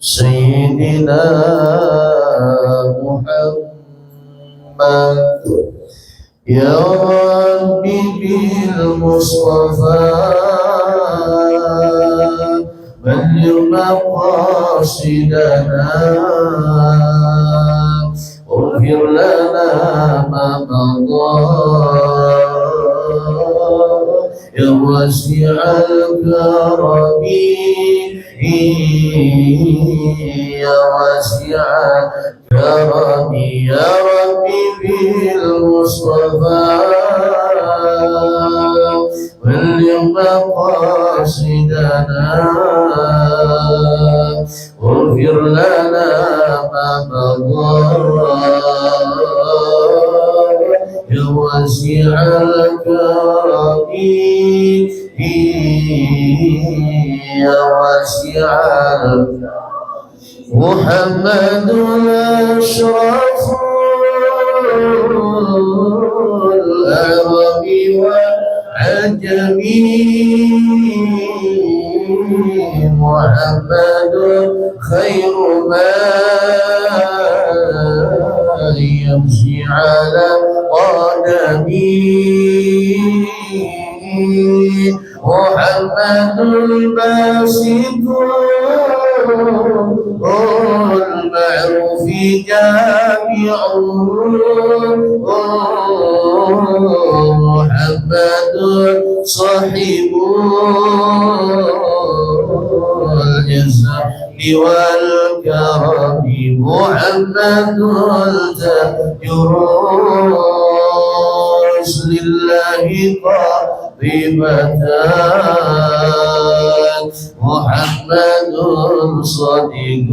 سيدنا محمد يا ربي بالمصطفى بلغ مقاصدنا اغفر لنا ما مضى يا واسع الكرم يا واسع الكرم يا ربي بالمصطفى بلغ مقاصدنا اغفر لنا ما مضى يا واسع الكرم يا واسع محمد أشرف الأعراب والعجم محمد خير ما يمشي على قدمي محمد الباسط المعروف جامع محمد صاحب الجزاء والكرم محمد التاجر لله قاطبتان محمد صديق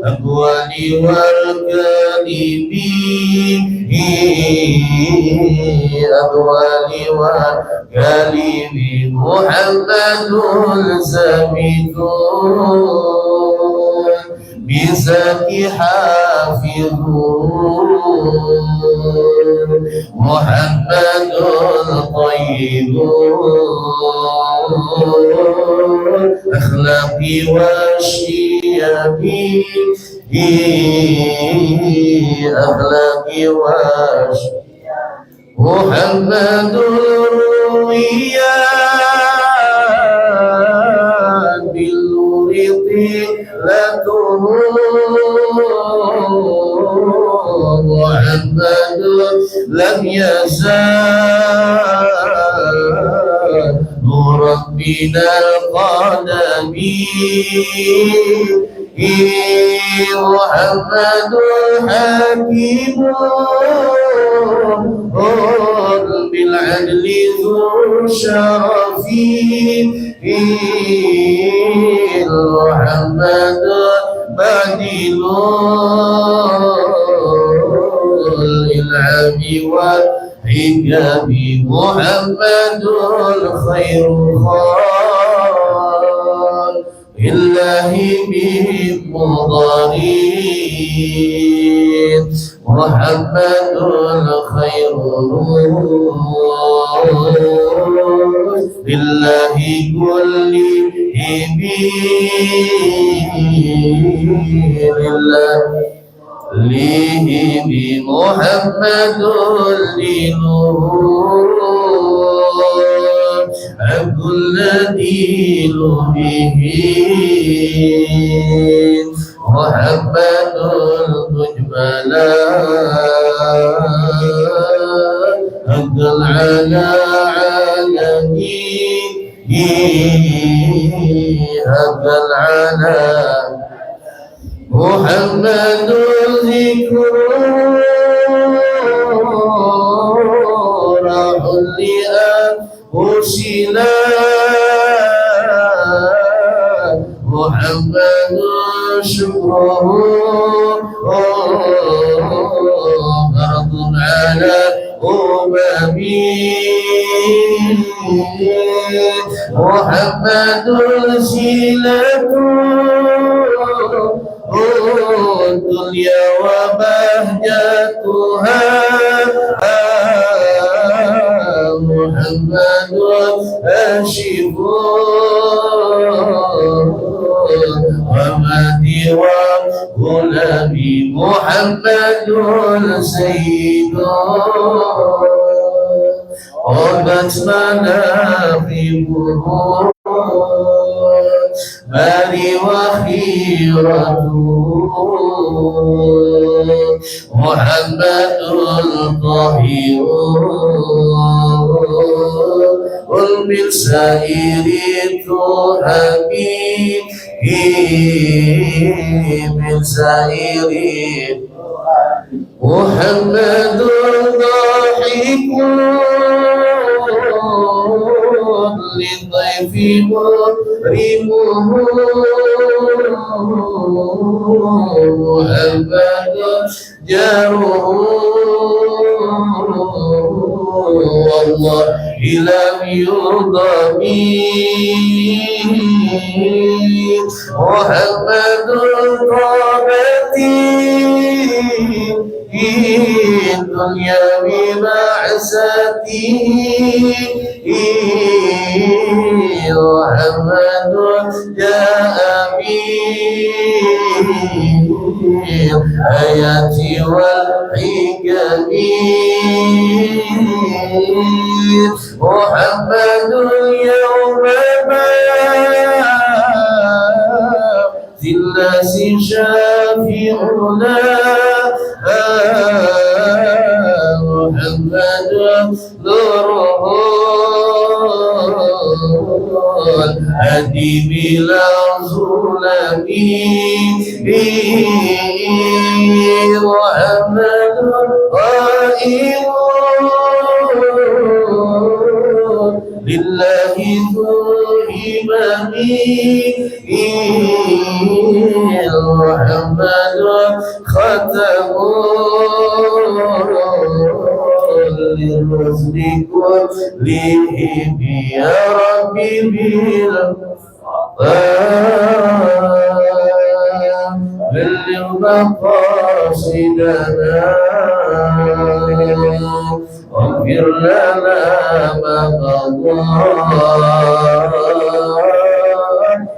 الأقوال والكلم الأقوال والكلم محمد ثابت بذاك حافظ محمد طيب أخلاق والشيم أخلاق والشيم محمد رويا بالنور طلته محمد لم يزال نورا من القدم محمد حكيم بالعدل ذو شرف محمد بديل الإلعاب والحكم محمد الخير خال الله به مضارين محمد الخير لله كله لله ليه بمحمد لنور عبد الذي به محمد المجمل أقل على عالمي أقل على محمد ذكر راح لأنفسنا محمد شكره فرض على محمد صلة الدنيا وبهجتها محمد هاشم ومهدي وغلامي محمد سيد غابت مناقبه مالي وخيرته محمد طاهر قل من سائر التهامي من سائر محمد ضاحك للضيف مكرمه محمد جاره والله لم يضمين محمد قامتي الدنيا ببعثتي محمد جاء بالآيات والحكم محمد يوم في الناس شافعنا محمد نوره الهدي بلا ظلم محمد قائم لله ذو همم محمد ختم للرسل كلهم يا ربي بلغ مقاصدنا واغفر لنا ما مضى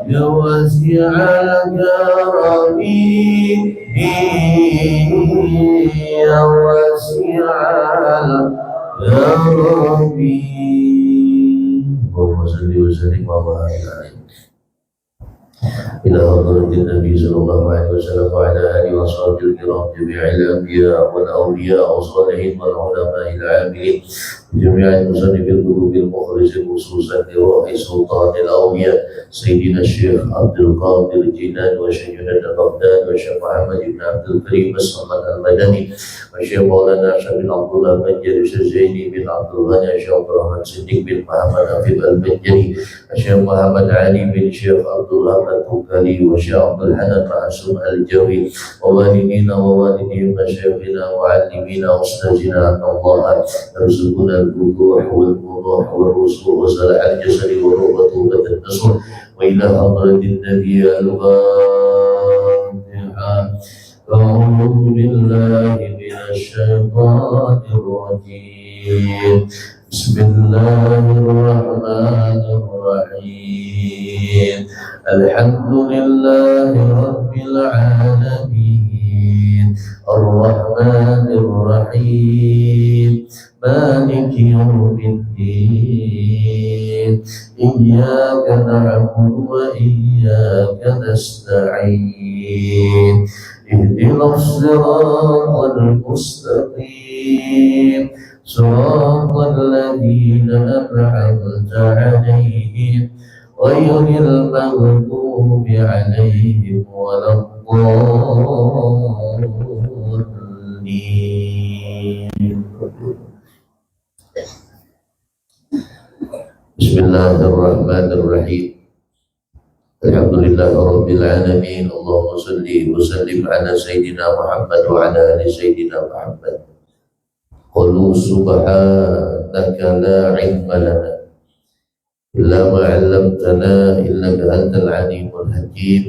يا واسع الكرم يا واسع الكرم اللهم صل وسلم وبارك عليه إلى حضرة النبي صلى الله عليه وسلم وعلى آله وصحبه الكرام جميع الأنبياء والأولياء والصالحين والعلماء العاملين جميع المصنف القلوب المخلصين خصوصا لروح سلطان الأولياء سيدنا الشيخ عبد القادر الجيلاني وشيخنا بغداد والشيخ محمد بن عبد الكريم الصمد المدني والشيخ مولانا شيخ بن عبد الله المنجري الشيخ زيني بن عبد الغني الشيخ عبد الرحمن صديق بن محمد حفيظ المنجري الشيخ محمد علي بن شيخ عبد الله التوكلي والشيخ عبد الحنان معصوم الجوي ووالدينا ووالدي مشايخنا وعلمينا واستاذنا ان الله يرزقنا الوضوح والوضوح والرسول وصلاح الجسد والروح وتوبة النصر وإلى حضرة النبي الفاتحة أعوذ بالله من الشيطان الرجيم بسم الله الرحمن الرحيم الحمد لله رب العالمين الرحمن الرحيم مالك يوم الدين إياك نعبد وإياك نستعين اهدنا الصراط المستقيم صراط الذين أنعمت عليهم غير المغضوب عليهم ولا الضالين. بسم الله الرحمن الرحيم الحمد لله رب العالمين اللهم صل وسلم على سيدنا محمد وعلى آل سيدنا محمد. قالوا سبحانك لا علم لنا إلا ما علمتنا إنك أنت العليم الحكيم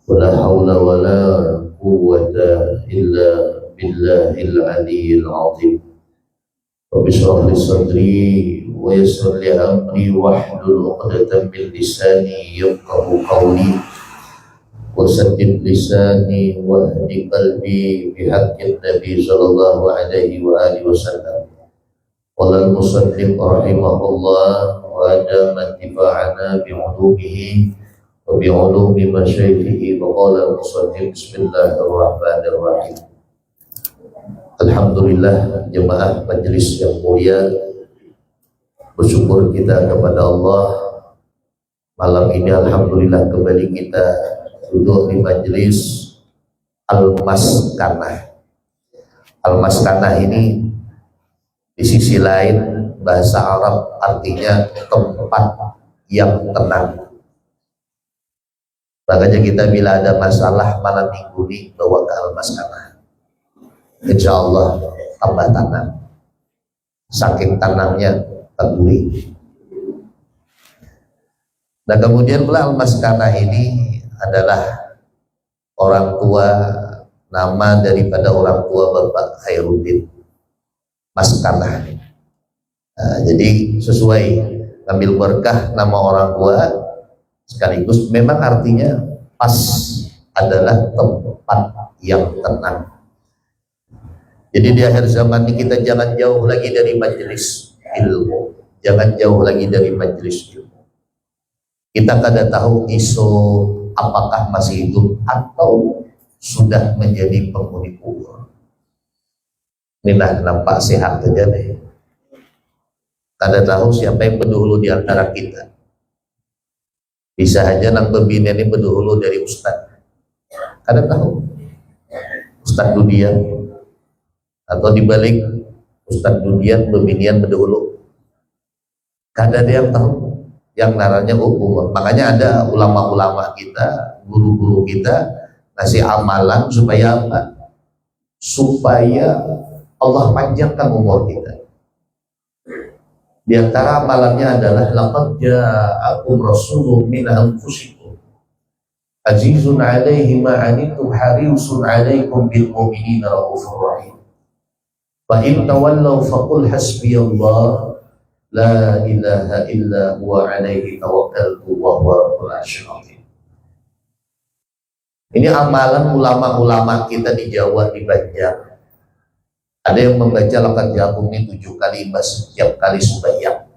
ولا حول ولا قوة إلا بالله العلي العظيم. Rabbi shrah li sadri wa yassir li amri wahlul 'uqdatam min lisani yafqahu qawli wasaddid lisani wahdi qalbi bihaqqin nabi sallallahu alaihi wa alihi wasallam. Qala al-musannif rahimahullah wa adama intifa'ana bi'ulumihi wa bi'ulumi masyayikhihi. Wa qala al-musannif bismillahirrahmanirrahim. Alhamdulillah jemaah majelis yang mulia, bersyukur kita kepada Allah malam ini. Alhamdulillah kembali kita duduk di majelis Al-Maskanah. Al-Maskanah ini di sisi lain bahasa Arab artinya tempat yang tenang. Makanya kita bila ada masalah malam minggu ini bawa ke Al-Maskanah, insya Allah tambah tanam. Saking tanamnya peduli. Nah kemudian pula Al-Maskanah ini adalah orang tua, nama daripada orang tua Bapak Khairuddin Maskanah. Nah, jadi sesuai ngambil berkah nama orang tua, sekaligus memang artinya pas adalah tempat yang tenang. Jadi di akhir zaman ini kita jangan jauh lagi dari majelis ilmu, jangan jauh lagi dari majelis ilmu. Kita kada tahu isu apakah masih hidup atau sudah menjadi penghuni kubur. Ini nampak sehat saja deh. Kada tahu siapa yang berdahulu di antara kita. Bisa aja nang pembina ini berdahulu dari Ustadz. Kada tahu. Ustadz Dudian. Atau dibalik Ustadz Dudian pembinian berdahulu. Kada ada yang tahu. Yang naranya umur. Makanya ada ulama-ulama kita, guru-guru kita ngasih amalan supaya apa? Supaya Allah panjangkan umur kita. Di antara amalannya adalah laqad ja'akum rasulun min anfusikum azizun 'alaihi ma 'anittum harisun 'alaikum bil mu'minina raufur rahim. Fa in tawallaw faqul hasbiyallah la ilaha illa huwa 'alaihi tawakkaltu wa huwa rabbul 'arsyil 'azim. Ini amalan ulama-ulama kita di Jawa, di Banjar. Ada yang membaca laqad ja'akum ini 7 kali setiap kali sembahyang.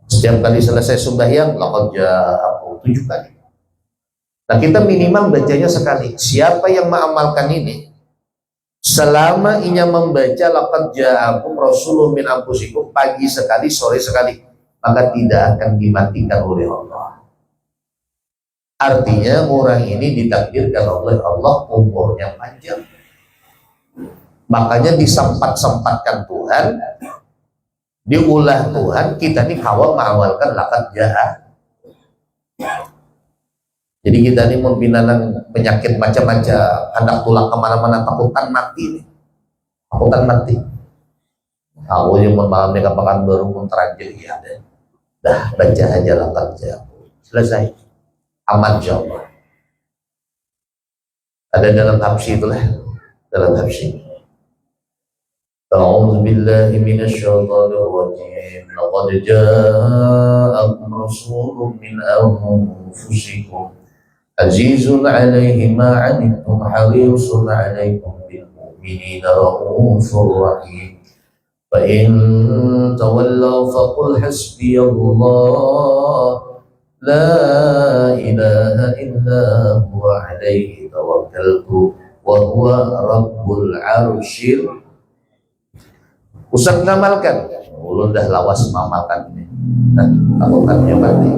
Setiap kali selesai sembahyang laqad ja'akum 7 kali. Nah kita minimal bacanya sekali. Siapa yang mengamalkan ini, selama ia membaca laqad ja'akum rasulun min anfusikum pagi sekali, sore sekali, maka tidak akan dimatikan oleh Allah. Artinya orang ini ditakdirkan oleh Allah umurnya panjang. Makanya disempat-sempatkan Tuhan, diulah Tuhan, kita ini kawal mengawalkan laqad ja'a. Jadi kita ini membina penyakit macam-macam, hendak tulang kemana-mana, takutan mati nih. Takutan mati. Aku yang malam mereka pakan baru pun terajil ya. Dah baca aja laqad ja'a. Selesai. Aman insyaallah. Ada dalam Habsyi itulah, dalam Habsyi. A'udzu billahi minasyaitonir rajim. Laqad ja'akum rasulun min anfusikum azizun 'alaihi ma 'anittum harisun 'alaikum bil mu'minina raufur rahim. Fa in tawallaw faqul hasbiyallah la ilaha illa huwa 'alaihi tawakkaltu wa huwa rabbul 'arsyil. Usah ngamalkan, ulun dah lawas mengamalkan ini. Nah, takutannya mati.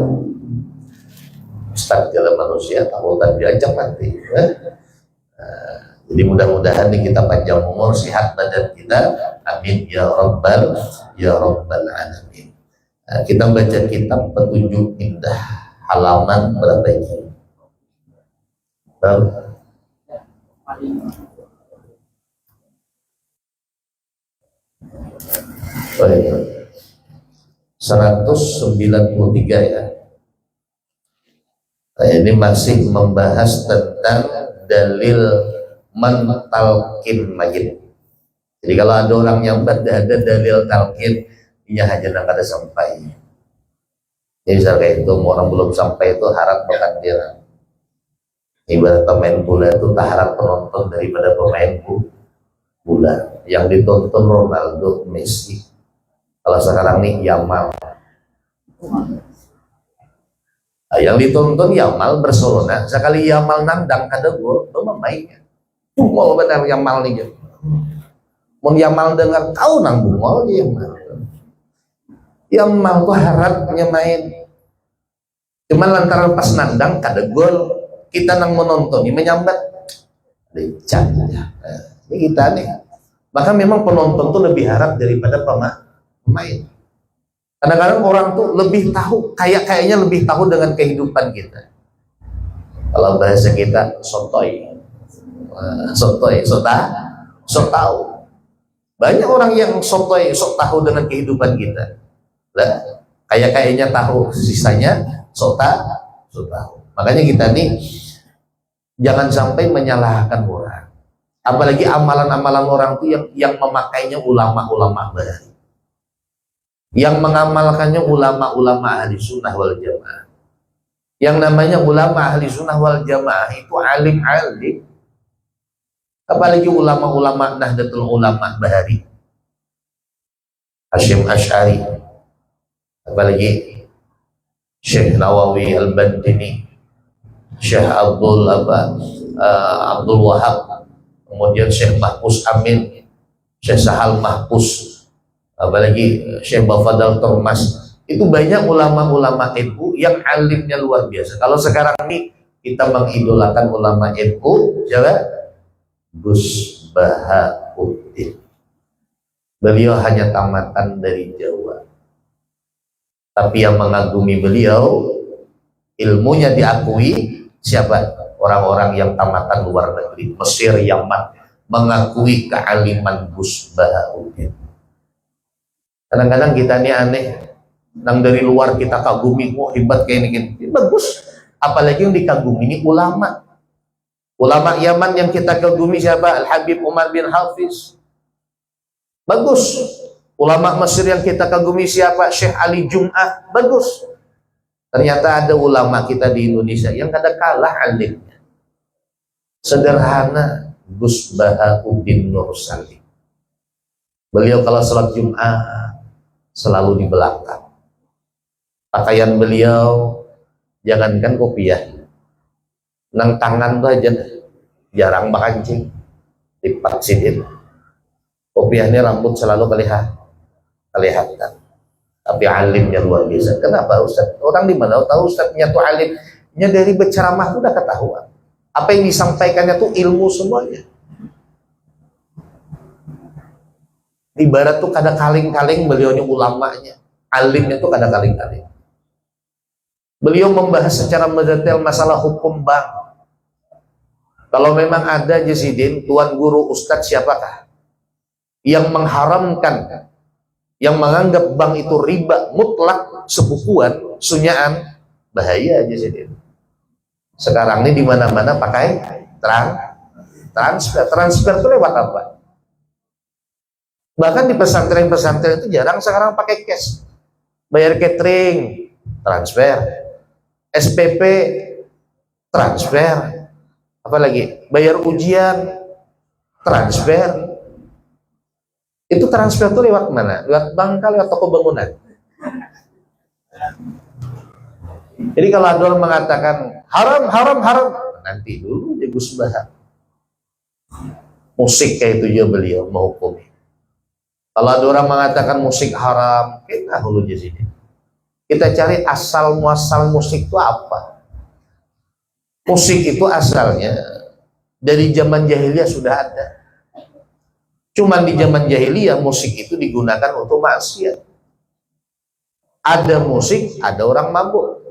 Ustaz dalam manusia takutan diajak mati. Jadi mudah-mudahan nih kita panjang umur, sehat badan kita. Amin ya rabbal alamin. Nah, kita baca kitab Petunjuk Indah halaman berapa ini? Oh, ya. 193 ya. Nah, ini masih membahas tentang dalil man talqin mayit. Jadi kalau ada orang yang ada dalil talqin, ia hanya nak ada sampai. Jadi misal kayak itu, orang belum sampai itu harap makan dia. Ibarat pemain bola itu tak harap penonton daripada pemain bola. Yang ditonton Ronaldo, Messi. Kalau sekarang nih Yamal. Nah, yang ditonton Yamal Barcelona. Sekali Yamal nandang kada gol, itu mainnya. Bungol benar Yamal nih. Mun Yamal dengar tahu nang bungol dia Yamal. Yamal tuh harapnya main. Cuman lantaran pas nandang kada gol, kita nang menonton ini menyambat lecah. Ini kita nih. Bahkan memang penonton tuh lebih harap daripada pemain. Kadang-kadang orang tuh lebih tahu, kayaknya lebih tahu dengan kehidupan kita. Kalau bahasa kita sotoy, sok tahu. Banyak orang yang sotoy, sok tahu dengan kehidupan kita. Lah, kayaknya tahu, sisanya sok tahu. Makanya kita nih jangan sampai menyalahkan orang. Apalagi amalan-amalan orang itu yang memakainya ulama-ulama baru. Yang mengamalkannya ulama-ulama ahli sunnah wal jamaah. Yang namanya ulama ahli sunnah wal jamaah itu alim-alim. Apalagi ulama-ulama Nahdlatul Ulama Bahari, Hasyim Asy'ari, apalagi Syekh Nawawi Al-Bandini, Syekh Abdul Wahab, kemudian Syekh Mahfuz Amin, Syekh Sahal Mahfuz, apalagi Syekh Bafadal Termas. Itu banyak ulama-ulama NU yang alimnya luar biasa. Kalau sekarang ini kita mengidolakan ulama NU, siapa? Gus Bahauddin. Beliau hanya tamatan dari Jawa, tapi yang mengagumi beliau, ilmunya diakui siapa? Orang-orang yang tamatan luar negeri, Mesir, Yaman, mengakui kealiman Gus Bahauddin. Kadang-kadang kita ini aneh, yang dari luar kita kagumi, wah hebat kayak ini, bagus. Apalagi yang dikagumi ini ulama. Ulama Yaman yang kita kagumi siapa? Al-Habib Umar bin Hafiz. Bagus. Ulama Mesir yang kita kagumi siapa? Syekh Ali Jum'ah. Bagus. Ternyata ada ulama kita di Indonesia yang kada kalah alimnya. Sederhana, Gus Bahauddin Nur Salim. Beliau kalau sholat Jum'ah selalu di belakang. Pakaian beliau jangankan kopiah, nang tangan tuh aja jarang bakancing, dipaksidin. Kopiahnya rambut selalu kelihatan. Tapi alimnya luar biasa. Kenapa Ustaz? Orang di mana tahu Ustaznya tuh alimnya dari berceramah tuh udah ketahuan. Apa yang disampaikannya tuh ilmu semuanya. Ibarat tuh kada kaling-kaling beliaunya ulamanya, alimnya tuh kada kaling-kaling. Beliau membahas secara mendetail masalah hukum bank. Kalau memang ada Jasidin, tuan guru ustadz siapakah yang mengharamkan, yang menganggap bank itu riba mutlak, sebukuan, sunyaan, bahaya Jasidin. Sekarang ini di mana-mana pakai transfer itu lewat apa? Bahkan di pesantren-pesantren itu jarang sekarang pakai cash. Bayar catering, transfer. SPP, transfer. Apalagi bayar ujian, transfer. Itu transfer itu lewat mana? Lewat bank, lewat toko bangunan. Jadi kalau ada orang mengatakan haram, nanti dulu ya Gus Bahar. Musik kayak itu juga beliau menghukumi. Kalau ada orang mengatakan musik haram, kita hulu di sini. Kita cari asal muasal musik itu apa? Musik itu asalnya dari zaman jahiliyah sudah ada. Cuman di zaman jahiliyah musik itu digunakan untuk maksiat. Ada musik, ada orang mabuk.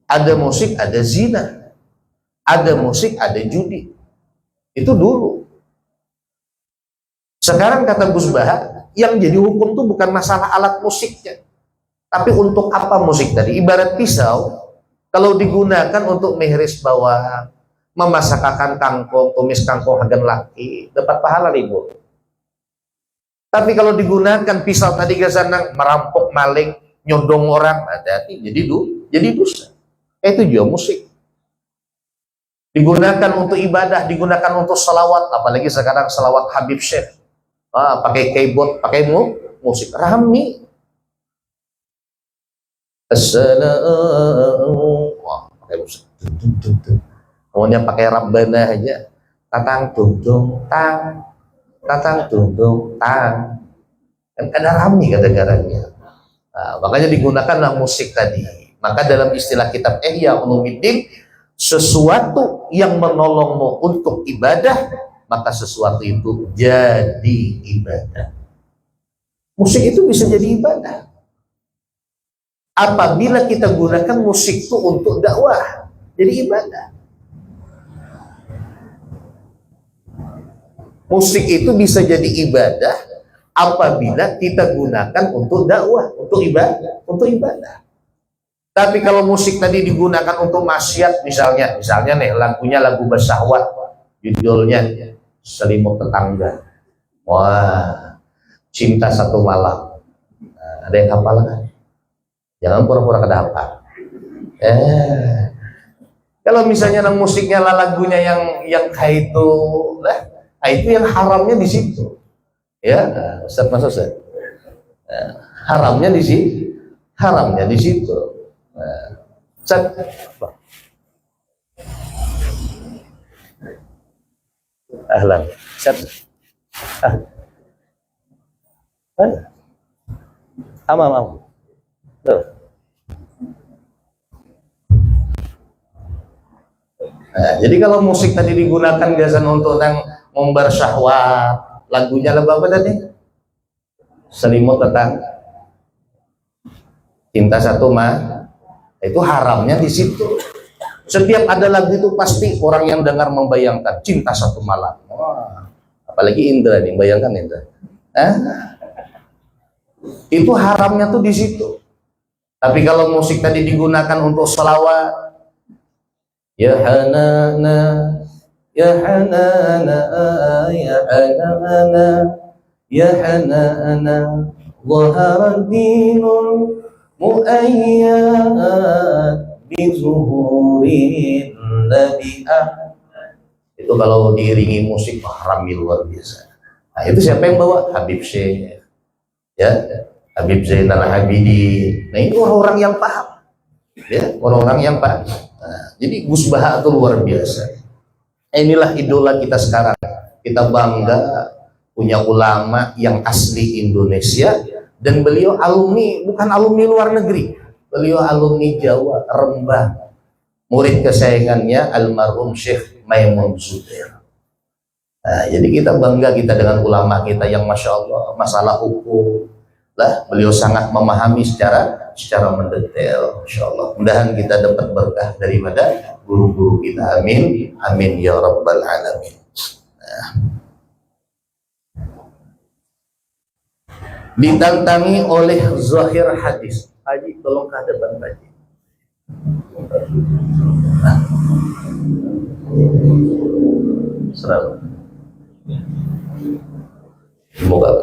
Ada musik, ada zina. Ada musik, ada judi. Itu dulu. Sekarang kata Gus Bahar, yang jadi hukum itu bukan masalah alat musiknya, tapi untuk apa musik tadi. Ibarat pisau, kalau digunakan untuk menghiris bawah, memasakkan kangkung, tumis kangkung hagan laki, dapat pahala ribu. Tapi kalau digunakan pisau tadi ke sana merampok, maling, nyodong orang, hati-hati jadi dosa. Itu juga musik. Digunakan untuk ibadah, digunakan untuk salawat, apalagi sekarang salawat Habib Syekh. Pakai keyboard, pakai musik rami. Assalamualaikum. Pakai musik. Pokoknya pakai Rabbana aja. Tatang dung tang. Tatang dung tang. Kan ada rami kadang-kadangnya. Makanya digunakanlah musik tadi. Maka dalam istilah kitab Ihya Ulumuddin, sesuatu yang menolongmu untuk ibadah, maka sesuatu itu jadi ibadah. Musik itu bisa jadi ibadah apabila kita gunakan musik itu untuk dakwah, jadi ibadah. Musik itu bisa jadi ibadah apabila kita gunakan untuk dakwah, untuk ibadah. Tapi kalau musik tadi digunakan untuk maksiat, misalnya nih lagunya lagu bersahwat, judulnya Selimut Tetangga. Wah, Cinta Satu Malam. Ada yang hafal kan? Jangan pura-pura kada hafal. Kalau misalnya musiknya lagunya yang kayak itu, itu yang haramnya di situ. Ya, Ustaz Mas Ustaz. Haramnya di situ. Ustaz. Ahlan. Ustaz. Am. Tuh. Jadi kalau musik tadi digunakan biasanya untuk yang ngombar syahwat, lagunya lagu apa tadi? Selimut Tetangga, Cinta Satu Malam, itu haramnya di situ. Setiap ada lagu itu pasti orang yang dengar membayangkan Cinta Satu Malam. Wah, apalagi Indra nih, bayangkan Indra. Itu haramnya tuh di situ. Tapi kalau musik tadi digunakan untuk selawat, ya Hanana, ya Hanana, ya Hanana, ya Hanana, Zahara dinul mu'ayyad bi zuhurin nabi'ah. Itu kalau diiringi musik haram luar biasa. Nah, itu siapa yang bawa? Habib Syekh. Ya, Habib Zainal Abidin. Nah, ini orang-orang yang paham. Ya, orang-orang yang paham. Nah, jadi Gus Baha itu luar biasa. Inilah idola kita sekarang. Kita bangga punya ulama yang asli Indonesia, dan beliau alumni, bukan alumni luar negeri. Beliau alumni Jawa, Rembang. Murid kesayangannya almarhum Syekh Maimun Zubair. Nah, jadi kita bangga kita dengan ulama kita yang Masya Allah, masalah hukum lah, beliau sangat memahami secara mendetail. Masya Allah, mudahan kita dapat berkah daripada guru-guru kita. Amin, amin ya rabbal alamin. Nah. Ditantangi oleh zahir hadis. Haji, tolong ke depan Haji. Nah. Selamat. Semoga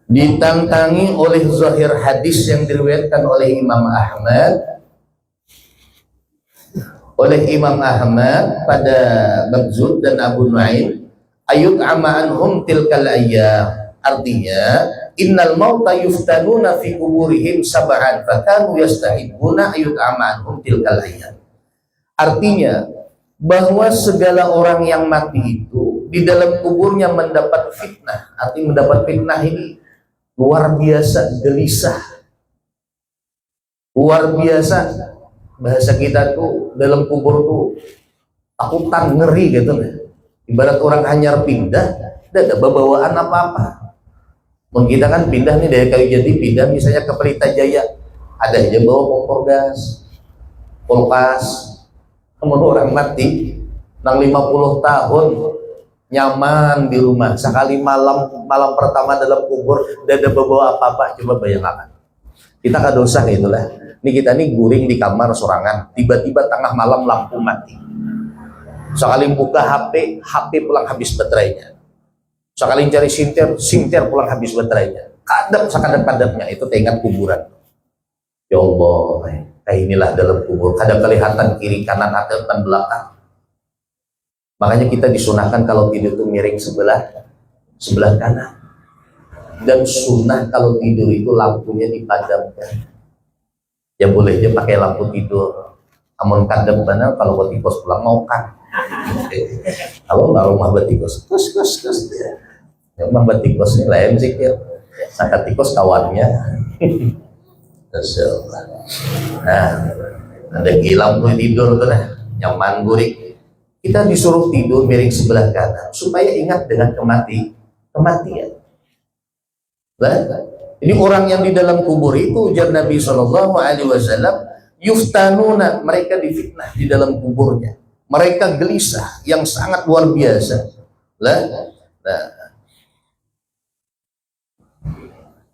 ditantangi oleh zahir hadis yang diriwayatkan oleh Imam Ahmad pada Bagzud dan Abu Nuaim, ayut ama'anhum tilkal ayyam. Artinya innal mauta yuftanuna fi kuburihim sab'an fakanu yastahibuna ayut ama'anhum tilkal ayyam. Artinya bahwa segala orang yang mati itu di dalam kuburnya mendapat fitnah. Artinya mendapat fitnah ini luar biasa, gelisah, luar biasa. Bahasa kita tuh dalam kubur tuh takutan, ngeri gitu. Ibarat orang hanyar pindah, tidak ada bawaan apa-apa. Kita kan pindah nih dari Kayu Jati, pindah misalnya ke Pelita Jaya, ada aja bawa kompor gas, kulkas. Kemudian orang mati nang 50 tahun nyaman di rumah, sekali malam pertama dalam kubur tidak ada bawa apa-apa. Coba bayangkan, kita kadosa nih itulah. Ini kita nih guring di kamar sorangan, tiba-tiba tengah malam lampu mati. Sekali buka HP, HP pulang habis baterainya. Sekali cari sinter, sinter pulang habis baterainya. Kadang sekadap-kadapnya itu teringat kuburan. Ya Allah, inilah dalam kubur. Kadang kelihatan kiri kanan atau depan belakang. Makanya kita disunahkan kalau tidur itu miring sebelah kanan. Dan sunnah kalau tidur itu lampunya dipadamkan. Ya boleh aja pakai lampu tidur. Amun kadang benar kalau buat tikus pulang mau kan. Kalau nggak rumah batikos, kus. Ya, rumah batikos ini lain sih ya. Sakat tikus kawannya. Nah, ada lampu tidur tuh nah, nyaman gurik. Kita disuruh tidur miring sebelah kanan supaya ingat dengan kematian. Nah, ini orang yang di dalam kubur itu ujar Nabi Shallallahu Alaihi Wasallam, yuftanuna, mereka difitnah di dalam kuburnya. Mereka gelisah yang sangat luar biasa.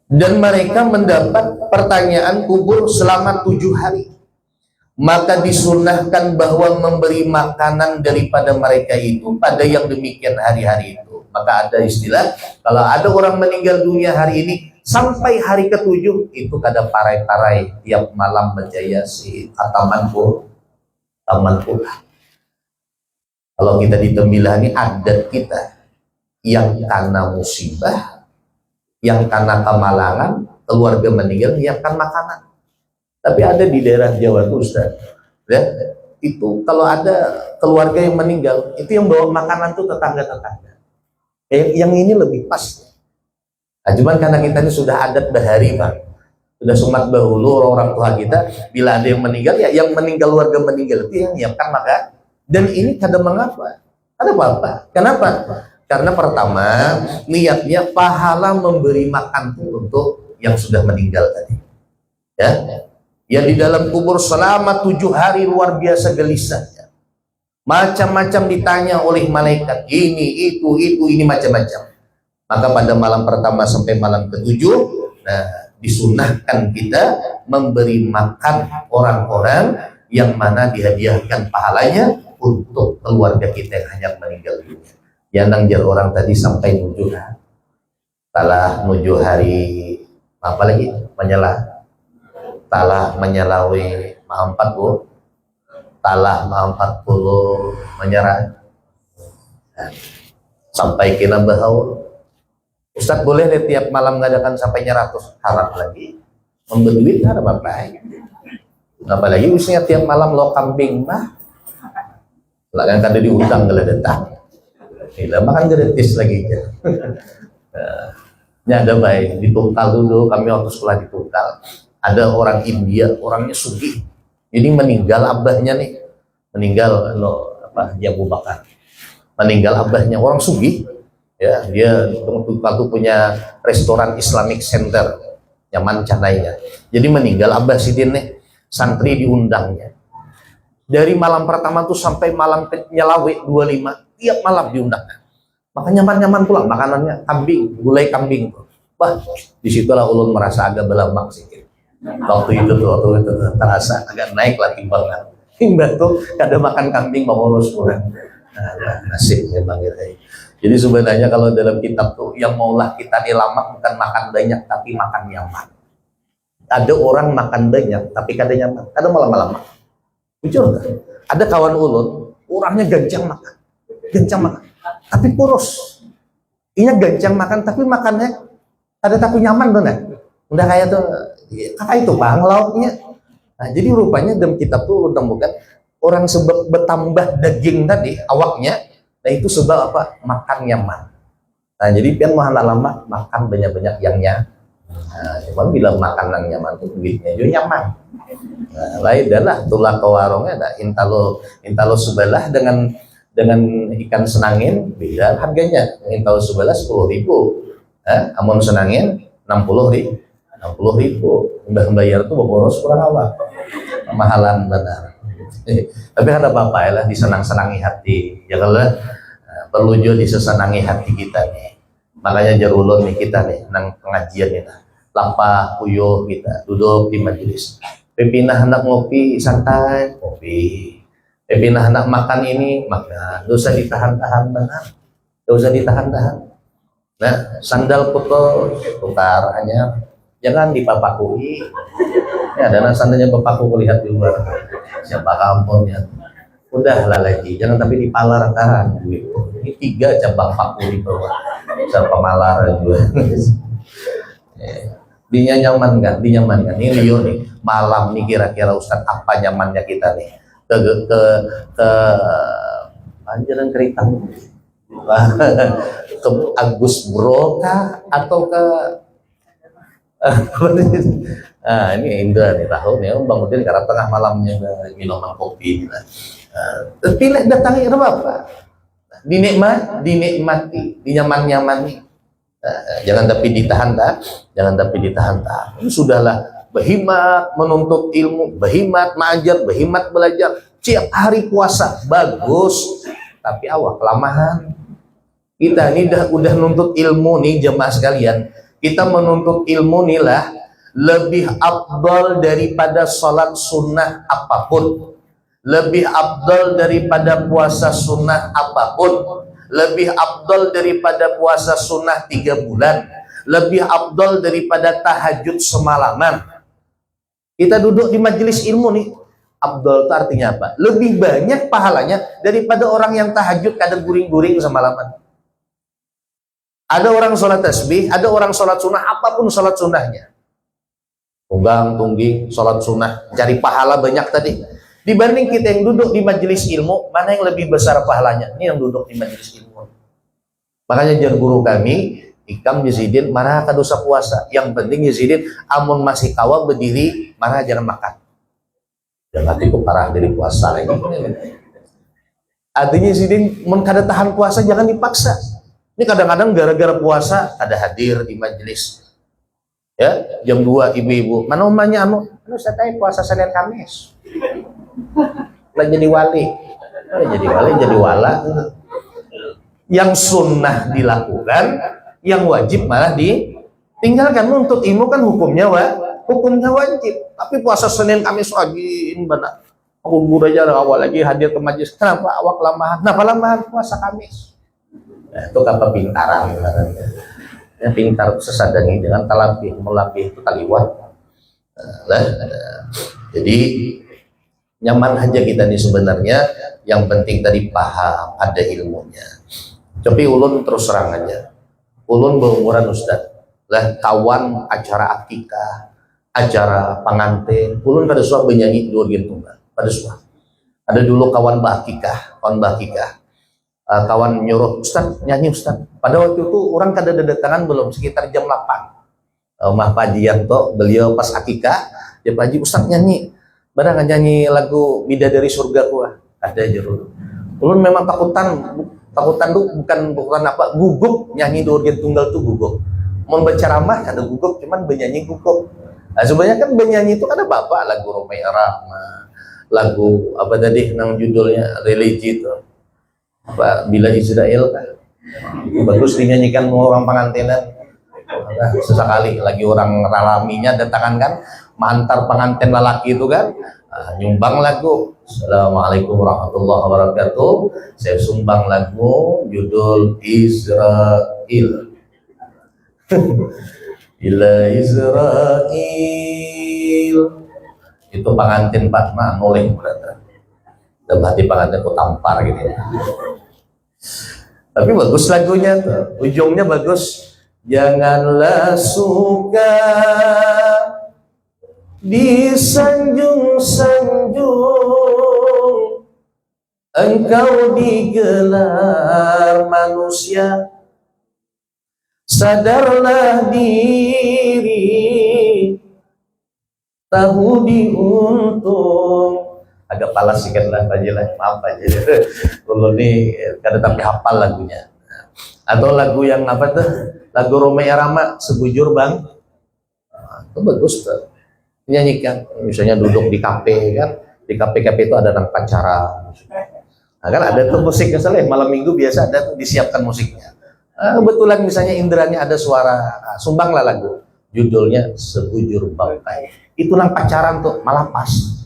Dan mereka mendapat pertanyaan kubur selama 7 hari. Maka disunahkan bahwa memberi makanan daripada mereka itu pada yang demikian hari-hari itu. Maka ada istilah, kalau ada orang meninggal dunia hari ini sampai hari ke-7 itu kada parai-parai tiap malam berjaya si ataman pula. Kalau kita di Temilah ini adat kita yang karena musibah, yang karena kemalangan, keluarga meninggal menyiapkan makanan. Tapi ada di daerah Jawa tuh Ustaz, ya, itu kalau ada keluarga yang meninggal, itu yang bawa makanan tuh tetangga-tetangga. Yang ini lebih pas. Nah, cuman karena kita ini sudah adat bahari Pak, sudah sumat bahulu orang tua kita, bila ada yang meninggal, ya yang meninggal keluarga meninggal itu yang menyiapkan makan. Dan ini kadang mengapa? Ada apa? Kenapa? Karena pertama niatnya pahala memberi makan untuk yang sudah meninggal tadi. Ya. Ya di dalam kubur selama 7 hari luar biasa gelisahnya. Macam-macam ditanya oleh malaikat, ini, itu, ini macam-macam. Maka pada malam pertama sampai malam ke-7, nah, disunahkan kita memberi makan orang-orang yang mana dihadiahkan pahalanya untuk keluarga kita yang hanya meninggal dunia. Yang nangjar orang tadi sampai menuju, talah menuju hari apa lagi menyelah. Talah menyelawi maha 40, talah maha 40 menyerah, sampai kena bahaul. Ustaz boleh deh tiap malam ngadakan sampai 100 harap lagi memberi duit ada apa-apa. Apalagi usianya tiap malam lo kambing mah lah kan kada diundang kalau datang. Tidak makan gratis lagi ya. Ini ada baik di Tungkal dulu, kami waktu sekolah di Tungkal. Ada orang India, orangnya sugih. Jadi meninggal abahnya nih, meninggal dia Abu Bakar. Meninggal abahnya orang sugih. Ya, dia waktu punya restoran Islamic Center, nyaman canainya. Jadi meninggal abah sidin nih, santri diundangnya. Dari malam pertama tuh sampai malam nyelawe 25, tiap malam diundangkan. Maka nyaman-nyaman pulang makanannya kambing, gulai kambing. Wah, disitulah ulun merasa agak belamak sedikit. Waktu itu terasa agak naik lah timbangan. Timbang tuh kadang makan kambing mengurus kurang. Nah, nasib memang gitu. Jadi sebenarnya kalau dalam kitab tuh yang maulah kita dilamak bukan makan banyak tapi makan nyaman. Ada orang makan banyak tapi kadang nyaman, kadang malah lama. Jujur kan? Ada kawan ulun, orangnya gancang makan, tapi kurus. Ini gancang makan tapi makannya ada tapi nyaman tuh nah. Udah kayak tuh kakak itu bang lauknya. Nah jadi rupanya dalam kitab tuh ulun temukan orang sebab bertambah daging tadi awaknya, nah itu sebab apa? Makan nyaman. Nah jadi pian mau lama makan banyak-banyak yang nyaman. Nah, cuman bila makanan nyaman tuh duitnya juga nyaman. Nah, lain adalah tulah ke warungnya ada intalo sebelah dengan ikan senangin beda harganya. Intalo sebelah 10.000, amun senangin 60.000. Mbah bayar tuh boros kurang apa? Mahalan benar. Tapi ada apa ya lah disenang-senangi hati. Ya kalau perlu juga disesenangi hati kita nih. Makanya jarulun nih kita nih nang pengajian nih. Lapah uyuh kita duduk di majelis. Pepinah hendak ngopi santai, ngopi. Pindah nak makan ini, maka gak usah ditahan-tahan benar. Gak usah ditahan-tahan. Nah, sandal putus, tukar hanya. Jangan dipapakui. Ya, ada sandalnya bapakku lihat di luar. Siapa kampung ya. Udahlah lagi, jangan tapi dipalarkan. Ini 3 cabang paku di bawah. Siapa malar juga. Dinya nyaman kan? Dinyaman kan? Ini Rio nih, malam nih kira-kira Ustaz apa nyamannya kita nih? Ke Panjalan Keritang, ke Agus Bro kah? Atau ke nah ini Indra nih tahu nih Bang Udin karena tengah malamnya minuman kopi pilih datangi apa dinikmati dinyaman-nyamani jangan tapi ditahan ini sudahlah berhemat menuntut ilmu berhemat mengajar berhemat belajar tiap hari puasa bagus tapi awak kelamahan kita ini udah nuntut ilmu nih jemaah sekalian. Kita menuntut ilmu inilah lebih afdal daripada sholat sunnah apapun, lebih afdal daripada puasa sunnah apapun, lebih afdal daripada puasa sunnah 3 bulan, lebih afdal daripada tahajud semalaman. Kita duduk di majelis ilmu nih, afdal itu artinya apa? Lebih banyak pahalanya daripada orang yang tahajud kadang guring-guring semalaman. Ada orang sholat tasbih, ada orang sholat sunnah, apapun sholat sunnahnya. Tunggang, tungging, sholat sunnah, cari pahala banyak tadi. Dibanding kita yang duduk di majelis ilmu, mana yang lebih besar pahalanya? Ini yang duduk di majelis ilmu. Makanya jar guru kami, Ikam Yazidin, marah ke dosa puasa. Yang penting Yazidin, amun masih kawa berdiri, marah jangan makan. Jangan hatiku parah dari puasa lagi. Artinya Yazidin, mun kada tahan puasa, jangan dipaksa. Ini kadang-kadang gara-gara puasa ada hadir di majelis. Ya, jam 2 ibu-ibu. Mana umanya saya tahu puasa Senin Kamis. Lah jadi wali. Jadi wala. Yang sunnah dilakukan, yang wajib malah ditinggalkan. Nuntut ilmu kan hukumnya wajib. Tapi puasa Senin Kamis lagi benar. Aku guru aja awal lagi hadir ke majelis. Kenapa awak lamahan? Kenapa lamahan puasa Kamis? Nah, itu apa pintaran yang pintar sesadani dengan talabih melabih itu kaliwat jadi nyaman aja kita nih sebenarnya yang penting tadi paham ada ilmunya tapi ulun terus serang aja ulun berumuran Ustaz lah kawan acara akikah acara pengantin ulun pada suah bernyanyi 2 tunggal pada suah ada dulu kawan bakikah kawan nyuruh Ustaz nyanyi Ustaz pada waktu itu orang kada datangan belum sekitar jam 8 Mah Pak Haji Yanto beliau pas akikah ya Pak Haji Ustaz nyanyi barang nyanyi lagu Bidadari Surga kuah ada aja dulu ulun memang takutan tuh bukan apa gugup nyanyi 2 tunggal tuh gugup mau berceramah kada gugup cuman bernyanyi gugup nah, sebenarnya kan bernyanyi itu kan ada bapak lagu Romai Rahma lagu apa tadi nang judulnya religi itu apa bila Israel kan bagus dinyanyikan orang pengantinan sesekali lagi orang ralaminya datangan kan mantar pengantin lelaki itu kan nyumbang lagu Assalamualaikum warahmatullahi wabarakatuh saya sumbang lagu judul Israel bila Israel itu pengantin Pak Ma noleh berada dalam hati pengantin aku tampar gitu tapi bagus lagunya tuh ujungnya bagus janganlah suka disanjung-sanjung engkau digelar manusia sadarlah diri tahu diuntung agak palas sedikit lah aja lah maaf aja kalau ini kada tapi hafal lagunya atau lagu yang apa tuh lagu Romai Rama sebujur bang itu bagus tuh nyanyikan misalnya duduk di kafe kan di kafe itu ada orang pacaran nah, kan ada tuh musiknya soalnya malam minggu biasa ada tuh disiapkan musiknya kebetulan misalnya inderanya ada suara sumbanglah lagu judulnya Sebujur Bangkai itu nang pacaran tuh malah pas.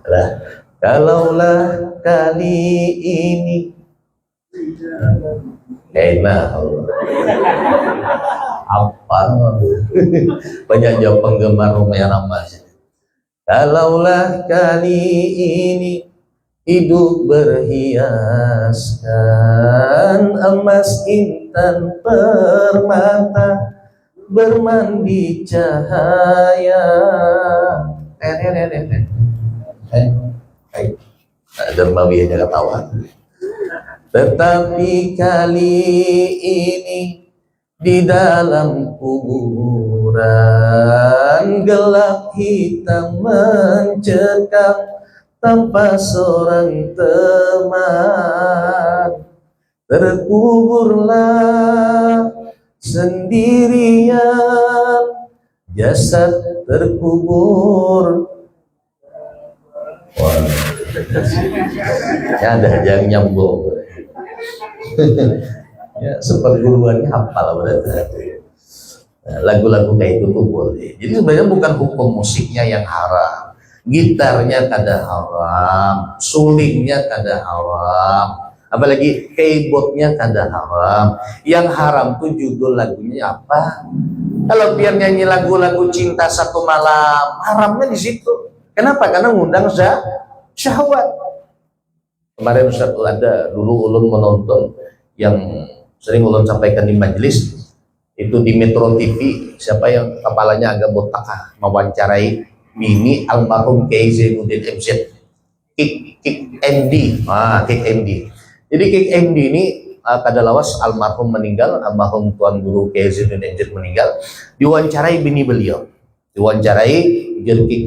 Lah, kalaulah kali ini enak apa banyak jawab penggemar Romeo Ramas. Kalaulah kali ini hidup berhiaskan emas intan permata bermandi cahaya. Dermawianya ketawa. Tetapi kali ini di dalam kuburan gelap hitam mencekam tanpa seorang teman, terkuburlah sendirian, jasad terkubur. Wah, ya ada yang nyambung. Ya, seperguruannya hafal berarti. Nah, lagu-lagu kayak itu tuh boleh. Jadi sebenarnya bukan hukum musiknya yang haram, gitarnya kada haram, sulingnya kada haram, apalagi keyboardnya kada haram. Yang haram tuh judul lagunya apa. Kalau biar nyanyi lagu-lagu cinta satu malam, haramnya di situ. Kenapa? Karena ngundang syahwat. Kemarin Ustaz ada dulu ulun menonton yang sering ulun sampaikan di majelis itu di Metro TV, siapa yang kepalanya agak botak mewawancarai Mimi almarhum Kiai Zainuddin MZ, Kick MD. Kick MD. Jadi Kick MD ini kada lawas almarhum meninggal, almarhum Tuan Guru Kiai Zainuddin MZ meninggal, diwawancarai bini beliau, diwawancarai Kick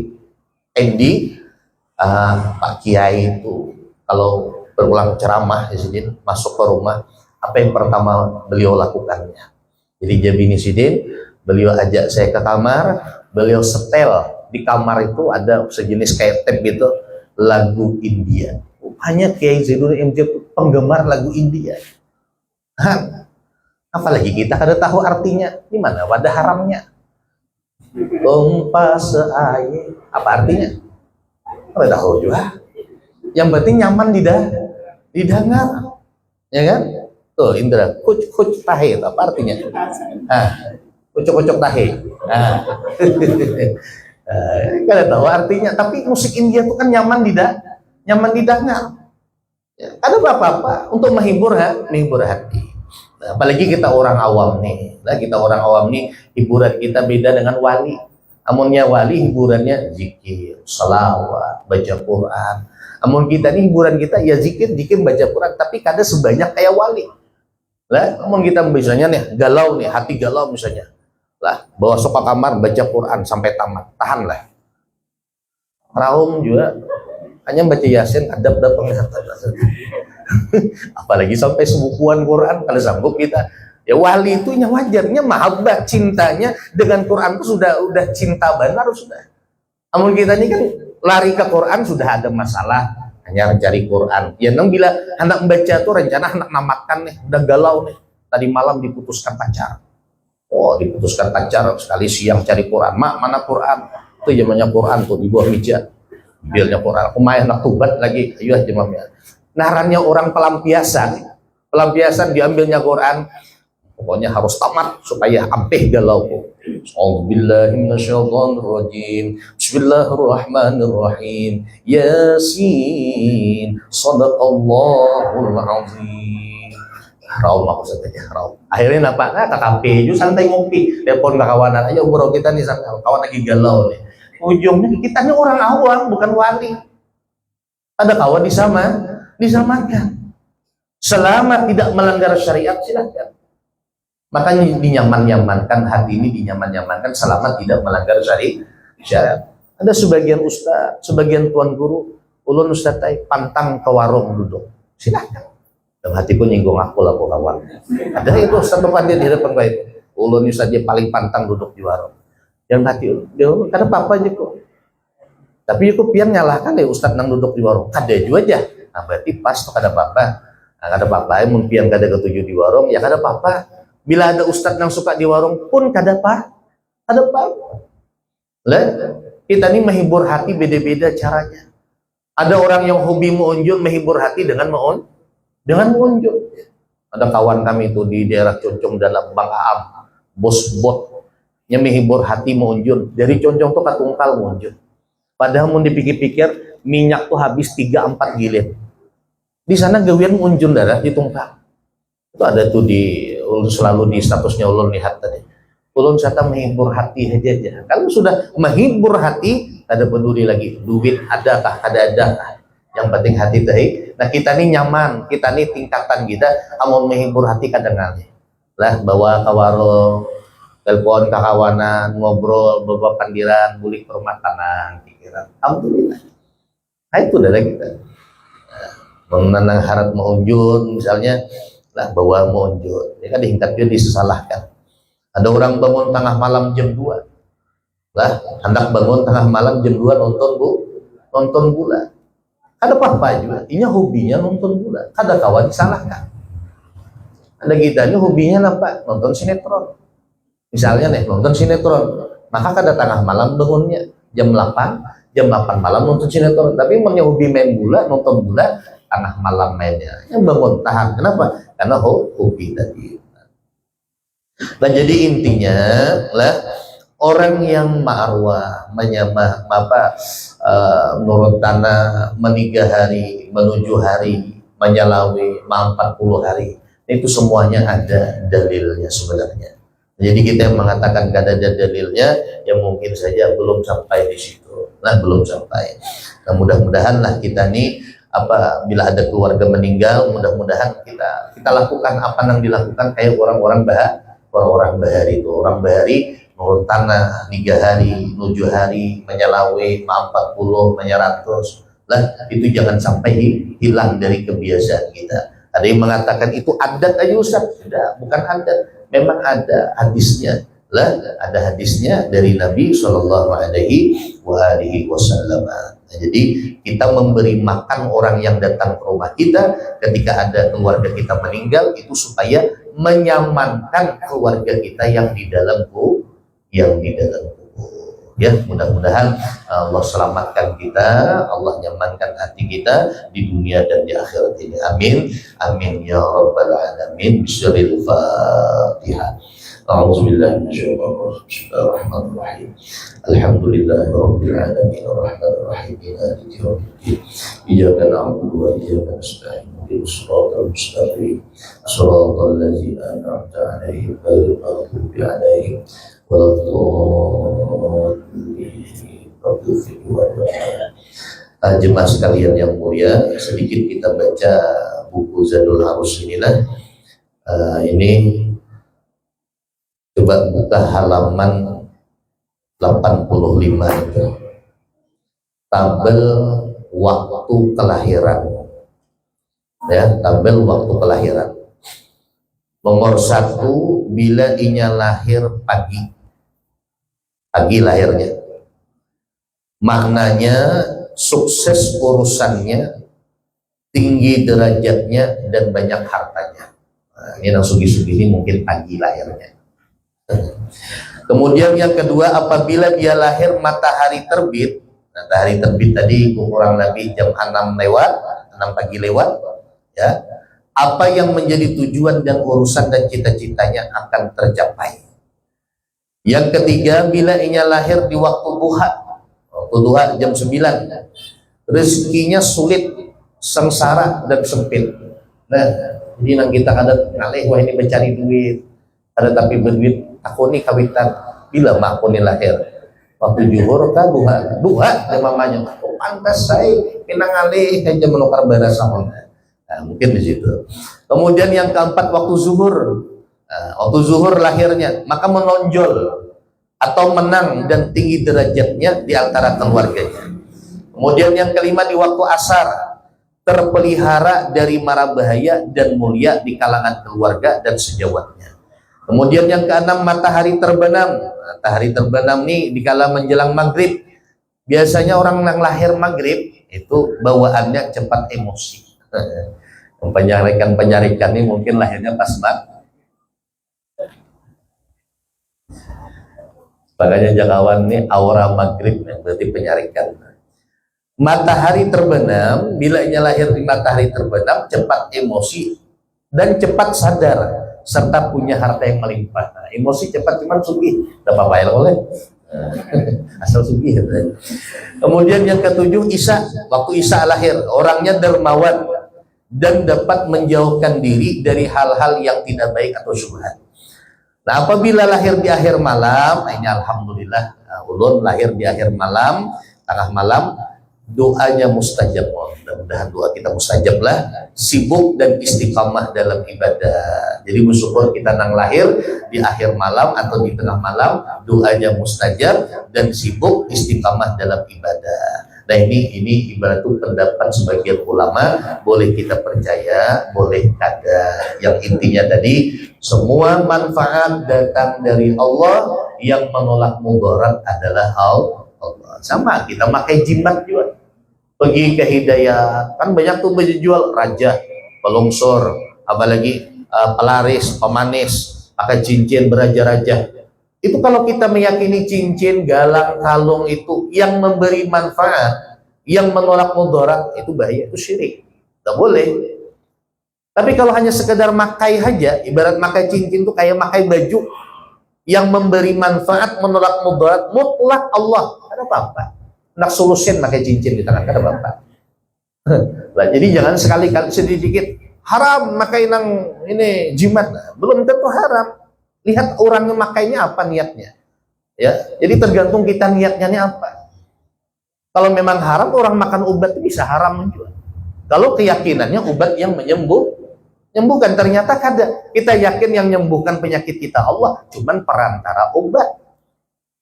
MD. Pak Kiai itu kalau berulang ceramah di sini masuk ke rumah, apa yang pertama beliau lakukannya? Jadi Jabini Sidin, beliau ajak saya ke kamar, beliau setel di kamar itu ada sejenis kayak tape gitu, lagu India. Hanya Kiai Zainuddin MZ penggemar lagu India. Apalagi kita kada tahu artinya, di mana wadah haramnya. Tumpah seair, apa artinya? Kada tahu juga. Yang penting nyaman didengar, ya kan? Tuh Indra, kuc tahe, apa artinya? Kucuk tahe. Kada tahu artinya, tapi musik India itu kan nyaman didengar. Ya, ada apa-apa untuk menghibur hati. Nah, apalagi kita orang awam nih. Hiburan kita beda dengan wali. Amunnya wali hiburannya zikir, salawat, baca Quran. Amun kita nih hiburan kita ya zikir baca Quran, tapi kada sebanyak kayak wali. Lah, amun kita misalnya nih galau nih, hati galau misalnya. Lah, bawa sok ke kamar baca Quran sampai tamat, tahan lah. Raum juga hanya baca Yasin adab penglihatan. Apalagi sampai sebukuan Quran kalau sanggup kita. Ya wali itu yang wajarnya mahabbah, cintanya dengan Quran itu sudah cinta benar sudah. Amun kita ini kan lari ke Quran sudah ada masalah, hanya mencari Quran. Ya nang bila anak membaca tuh rencana anak namatkan nih, udah galau nih. Tadi malam diputuskan pacar. Oh, diputuskan pacar sekali siang cari Quran. Mak, mana Quran? Itu zamannya Quran tuh di bawah meja. Bilnya Quran. Kumai anak tubat lagi. Ayo jemamnya. Narannya orang pelampiasan diambilnya Quran. Pokoknya harus tamat supaya ampeh galau. Auzubillahiminasyaitonirrajim. Bismillahirrahmanirrahim. Yasin. Shadaqallahul azim. Raum aku saja raum. Akhirnya apa? KKP juga santai ngopi. Telepon ke kawanan. Ayo bro kita nih kawan lagi galau nih. Ujungnya kita ini orang awam bukan wali. Ada kawan disamakan. Selama tidak melanggar syariat silakan. Makanya dinyaman-nyamankan hati ini dinyaman-nyamankan selama tidak melanggar syariat. Ada sebagian ustaz, sebagian tuan guru, ulun ustaz pantang ke warung duduk. Silakan. Dalam hatiku nyinggung aku lah kawan. Ada itu ustaz hadir di depan baik. Ulun ustaz dia paling pantang duduk di warung. Yang hati dia kada apa-apa aja kok. Tapi aku pian nyalahkan deh ustaz nang duduk di warung. Kada juga aja. Nah, berarti pas tuh kada apa-apa. Nah, kada apa-apa mun pian kada ketuju di warung ya kada apa-apa. Bila ada ustadz yang suka di warung pun kada apa. Lah, kita ini menghibur hati beda-beda caranya. Ada orang yang hobi meunjun, menghibur hati dengan meunjun. Ada kawan kami itu di daerah Concong dalam Bang Aam, bos botnya menghibur hati meunjun. Dari Concong tuh ke Tungkal meunjun. Padahal mau dipikir-pikir minyak tuh habis 3-4 gilin. Di sana gawian meunjun darah di Tungkal. Itu ada tuh selalu di statusnya ulun lihat tadi. Ulun sata menghibur hati aja. Kalau sudah menghibur hati, ada peduli lagi duit adakah, ada. Yang penting hati tadi. Nah kita ini nyaman, kita ini tingkatan kita, amun menghibur hati kadang kali. Lah bawa ke warung, telepon kawanan, ngobrol, bawa pandiran, bulik ke rumah tanang, pikiran. Alhamdulillah. Nah itu dari kita. Mengenang harap meunjun, misalnya, lah bawa meunjun. Ya kan dihintarkan disesalahkan. Ada orang bangun tengah malam jam 2. Lah, hendak bangun tengah malam jam 2 nonton bola. Ada apa juga, ini hobinya nonton bola. Ada kawan disalahkan. Ada kita ini hobinya apa? Nonton sinetron. Misalnya nih, nonton sinetron. Maka kada tengah malam bangunnya jam 8 malam nonton sinetron. Tapi punya hobi main bola, nonton bola, tengah malam mainnya. Yang bangun tahan. Kenapa? Karena hobi tadi. Nah jadi intinya lah orang yang ma'arwah menyamah menurut tanah meniga hari, menuju hari, menyalawi 40 hari, itu semuanya ada dalilnya sebenarnya. Jadi kita yang mengatakan gak ada dalilnya, ya mungkin saja belum sampai di situ. Nah belum sampai. Nah mudah-mudahan lah kita nih bila ada keluarga meninggal, mudah-mudahan kita lakukan apa yang dilakukan kayak orang-orang bahari itu. Orang bahari menurut tanah 3 hari, 7 hari, menyalawi 40, menyeratus. Lah itu jangan sampai hilang dari kebiasaan kita. Ada yang mengatakan itu adat aja Ustaz. Tidak, bukan adat. Memang ada hadisnya. Lah ada hadisnya dari Nabi Shallallahu Alaihi Wasallam. Nah, jadi kita memberi makan orang yang datang ke rumah kita ketika ada keluarga kita meninggal itu supaya menyamankan keluarga kita yang di dalam kubur. Ya mudah-mudahan Allah selamatkan kita, Allah nyamankan hati kita di dunia dan di akhirat ini. Amin, amin ya rabbal alamin. Bismillahirrahmanirrahim. A'udzubillahi minasyaitonir rajim. Bismillahirrahmanirrahim. Alhamdulillahirabbil alamin arrahmanir rahim maliki yaumiddin. Iyyaka na'budu wa iyyaka nasta'in. Ihdinas siratal mustaqim. Shiratal ladzina an'amta 'alaihim ghairil maghdubi 'alaihim Jemaah sekalian yang mulia, sedikit kita baca buku Zadul Harus inilah. Ini coba buka halaman 85 itu. Tabel waktu kelahiran. Ya, tabel waktu kelahiran. Nomor 1, bila inya lahir pagi lahirnya, maknanya sukses urusannya, tinggi derajatnya, dan banyak hartanya. Nah, ini yang sugi-sugi ini mungkin pagi lahirnya. Kemudian yang kedua, apabila dia lahir matahari terbit. Matahari terbit tadi kurang lebih jam 6 pagi lewat, ya. Apa yang menjadi tujuan dan urusan dan cita-citanya akan tercapai. Yang ketiga, bila inya lahir di waktu duha jam 9, rezekinya sulit, sengsara dan sempit. Nah, jadi nang kita ada ngalih wah ini mencari duit, ada tapi berduit aku nih kawitan bila mak aku nih lahir waktu juhur kan duha dan mamanya pantas saya kena ngalih aja menukar bahasa. Nah, mungkin di situ. Kemudian yang keempat waktu zuhur. Waktu zuhur lahirnya, maka menonjol atau menang dan tinggi derajatnya di antara keluarganya. Kemudian yang kelima di waktu asar, terpelihara dari mara bahaya dan mulia di kalangan keluarga dan sejawatnya. Kemudian yang keenam matahari terbenam. Matahari terbenam nih dikala menjelang maghrib. Biasanya orang yang lahir maghrib itu bawaannya cepat emosi. Penyarikan ini mungkin lahirnya pas makanya jakawan ini aura maghrib berarti penyarikan. Matahari terbenam, bilanya lahir di matahari terbenam, cepat emosi dan cepat sadar serta punya harta yang melimpah. Nah, emosi cepat cuman sugih, tidak apa-apa ya oleh asal sugih. Kemudian yang ketujuh Isa, waktu Isa lahir, orangnya dermawan dan dapat menjauhkan diri dari hal-hal yang tidak baik atau syubhat. Nah, apabila lahir di akhir malam, ini alhamdulillah, ulun lahir di akhir malam, tengah malam, doanya mustajab. Mudah-mudahan doa kita mustajab lah, sibuk dan istiqamah dalam ibadah. Jadi bersyukur kita nang lahir di akhir malam atau di tengah malam, doanya mustajab dan sibuk istiqamah dalam ibadah. Nah, ini ibarat itu pendapat sebagian ulama, boleh kita percaya, boleh kada. Yang intinya tadi, semua manfaat datang dari Allah, yang menolak mudarat adalah Allah. Sama kita pakai jimat juga. Pergi ke Hidayat, kan banyak tuh menjual raja, pelongsor, apalagi pelaris, pemanis, pakai cincin beraja-raja. Itu kalau kita meyakini cincin, galang, kalung itu yang memberi manfaat, yang menolak mudarat, itu bahaya, itu syirik. Tidak boleh. Tapi kalau hanya sekedar makai saja, ibarat makai cincin itu kayak makai baju yang memberi manfaat, menolak mudarat, mutlak Allah, ada apa-apa. Nak solusin pakai cincin di tangan, ada apa-apa. Nah, jadi jangan sekali-kali sedikit haram makai nang ini jimat, belum tentu haram. Lihat orangnya makainya apa niatnya, ya. Jadi tergantung kita niatnya apa. Kalau memang haram, orang makan ubat itu bisa haram juga. Kalau keyakinannya ubat yang menyembuhkan, ternyata kada. Kita yakin yang menyembuhkan penyakit kita Allah, cuman perantara obat.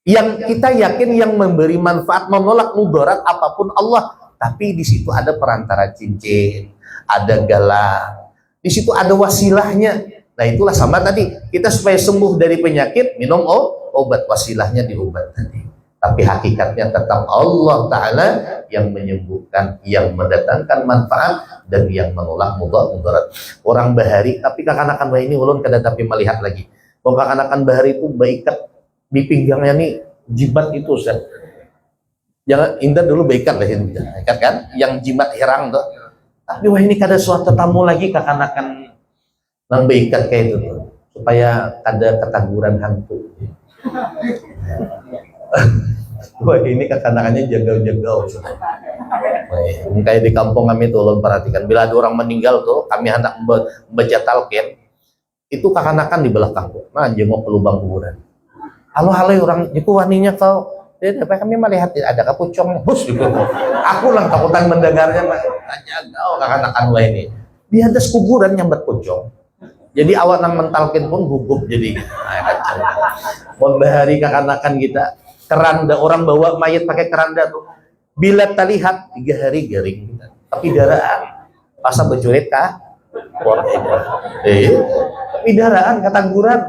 Yang kita yakin yang memberi manfaat, menolak mudarat apapun Allah. Tapi di situ ada perantara cincin, ada galang, di situ ada wasilahnya. Nah, itulah sama tadi, kita supaya sembuh dari penyakit, minum obat, wasilahnya di obat tadi. Tapi hakikatnya tetap Allah Ta'ala yang menyembuhkan, yang mendatangkan manfaat, dan yang menolak mudarat. Orang bahari, tapi kakanakan ini ulun kada tapi melihat lagi. Kalau kakanakan bahari itu baikat di pinggangnya nih, jimat itu Ustaz. Jangan indah dulu baikat lah ini, ikat kan? Yang jimat herang tuh. Tapi wah ini kada suatu tamu lagi kakanakan nang baikat kayak itu tuh, supaya ada ketaguran hantu. Wah ini kekanakannya jagau-jagau. Kayak di kampung kami tuh, lo perhatikan, bila ada orang meninggal tuh, kami hendak membaca talqin, itu kekanakan di belakang tuh, nah jenguk ke lubang kuburan. Halo orang itu waninya kau, jadi kami melihat ada kepucongnya, bus gitu. Aku lang takutan mendengarnya, jagau kekanakan wah ini di atas kuburan nyambat pucong. Jadi awak nang mentalkin pun gugup jadi. Membahari kekanakan kita, keranda, orang bawa mayat pakai keranda tuh. Bila terlihat 3 hari garing kita. Tapi daraan pasal berjurit kah? Tapi daraan ketaguran.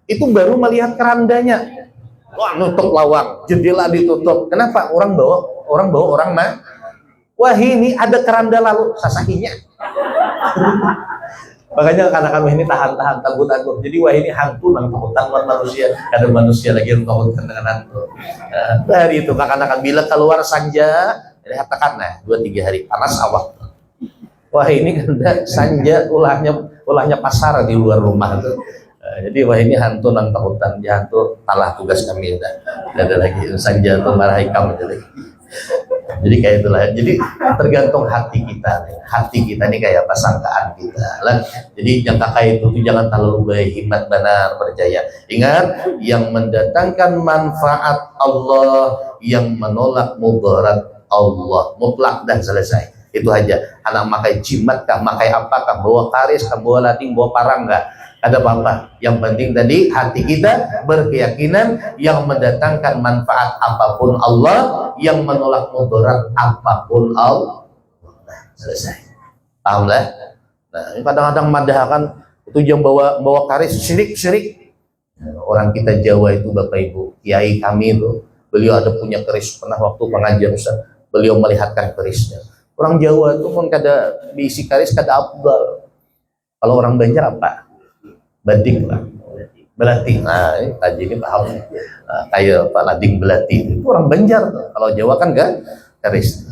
Itu baru melihat kerandanya. Wah, nutup lawang, jendela ditutup. Kenapa? Orang bawa orang mah. Wah, ini ada keranda lalu sasahinya. Makanya anak-anak ini tahan-tahan, takut-takut. Jadi wah ini hantu nang takutan manusia. Ada manusia lagi yang takutkan dengan hantu. Dari itu anak-anak bila keluar sanja, katakan nah 2-3 hari panas awak. Wah ini kan sanja ulahnya pasar di luar rumah tuh. Jadi wah ini hantu nang takutan, hantu talah tugas kami udah. Ada lagi sanja tuh marahi kamu jadi. Jadi kayak itulah. Jadi tergantung hati kita. Hati kita ini kayak apa sangkaan kita lah. Jadi yang kakak itu jangan terlalu berhimmat benar percaya. Ingat, yang mendatangkan manfaat Allah, yang menolak mudarat Allah. Mutlak dan selesai. Itu aja. Anak makai jimat kah, makai apakah, bawa karis kah, bawa lating, bawa parang kah, ada apa-apa. Yang penting tadi hati kita berkeyakinan yang mendatangkan manfaat apapun Allah, yang menolak mudarat apapun Allah. Nah, selesai. Paham lah? Nah, kadang-kadang madahkan itu yang bawa karis syirik. Orang kita Jawa itu Bapak Ibu, kiai kami itu, beliau ada punya keris, pernah waktu pengajian Ustaz, beliau melihatkan kerisnya. Orang Jawa itu pun kada diisi karis kada abdal. Kalau orang Banjar apa? Bading lah, belati. Nah, tadi ini paham. Kayak Pak Lading belati itu orang Banjar. Kalau Jawa kan enggak keris.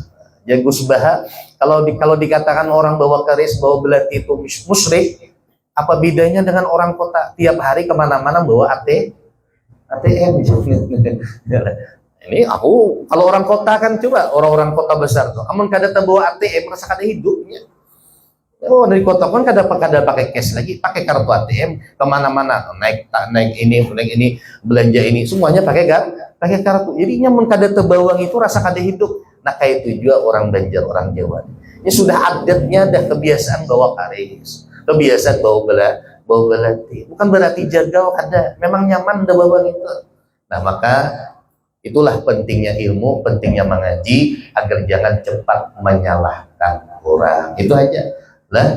Jago subaha. Kalau dikatakan orang bawa keris, bawa belati itu musyrik, apa bedanya dengan orang kota tiap hari kemana-mana bawa ATM? Ini aku kalau orang kota kan coba orang-orang kota besar tuh, amun kada bawa ATM rasa kada hidupnya. Oh dari kota kan kada pakai cash lagi, pakai kartu ATM kemana-mana, naik ini belanja ini semuanya pakai kartu. Jadi nyamun kada tebawang itu rasa kada hidup. Nah kayak itu juga orang Banjar, orang Jawa. Ini sudah adatnya, dah kebiasaan bawa karis, kebiasaan bawa belati. Bukan berarti jaga kada, memang nyaman dah bawa itu. Nah maka itulah pentingnya ilmu, pentingnya mengaji agar jangan cepat menyalahkan orang. Itu aja lah.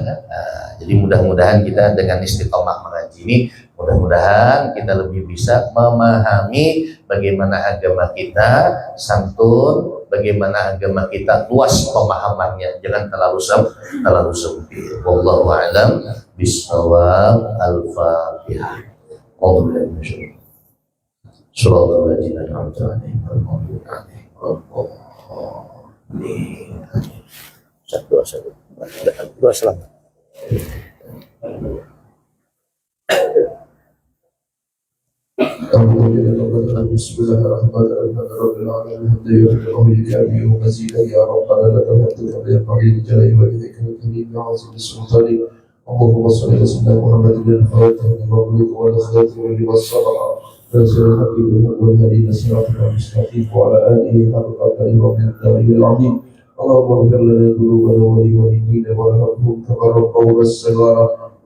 Jadi mudah-mudahan kita dengan istiqomah mengaji ini, mudah-mudahan kita lebih bisa memahami bagaimana agama kita santun, bagaimana agama kita luas pemahamannya, jangan terlalu sempit. Wallahu a'lam bishawab. Al-Fatihah. Surah Al-Jin dua selamat. اللهم صل على سيدنا محمد الفاتح المبلوغ والخاتم لما سبق ناصر الحق والهادي الى صراطك المستقيم وعلى اله حق قدره ومقداره العظيم. اللهم اغفر لنا ذنوبنا ولوالدينا وارحمهم كما ربونا الصغار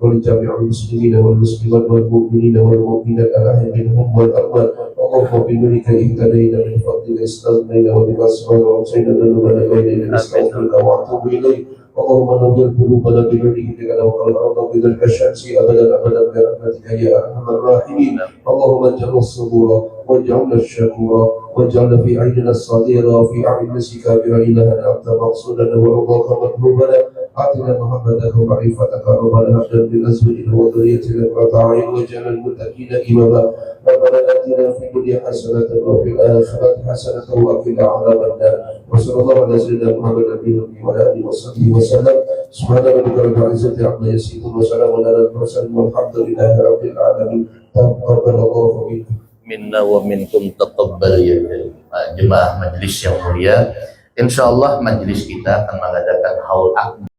ولجميع المسلمين والمسلمات والمؤمنين والمؤمنات الاحياء منهم والاموات. اللهم بنورك اهتدينا من فضلك استغنينا وبك اسمعنا وامسينا ذنوبنا الينا نستغفرك واتوب اليك. اللهم نور قلوبنا بنورك والارض بذلك الشمس ابدا ابدا برحمتك يا ارحم الراحمين. اللهم اجعلنا الصبور واجعلنا الشكور واجعلنا في عيننا الصغيره وفي اعين الكافر الها انت مقصودنا ورضاك مطلوبنا. اعطنا محبتك ومعرفتك ربنا هب لنا من ازواجنا وذريتنا قرة اعين واجعلنا المتقين اماما. ربنا اتنا في الدنيا حسنه وفي الاخره حسنه وقنا عذاب النار. وصلى الله على سيدنا محمد النبي وعلى اله وصحبه وسلم. سبحان ربك رب العزه عما يصفون وسلام على المرسلين والحمد لله رب العالمين. تقبل الله منكم Minna wa minkum taqabbal ya jemaah majelis yang mulia. Insyaallah majelis kita akan mengadakan haul akbar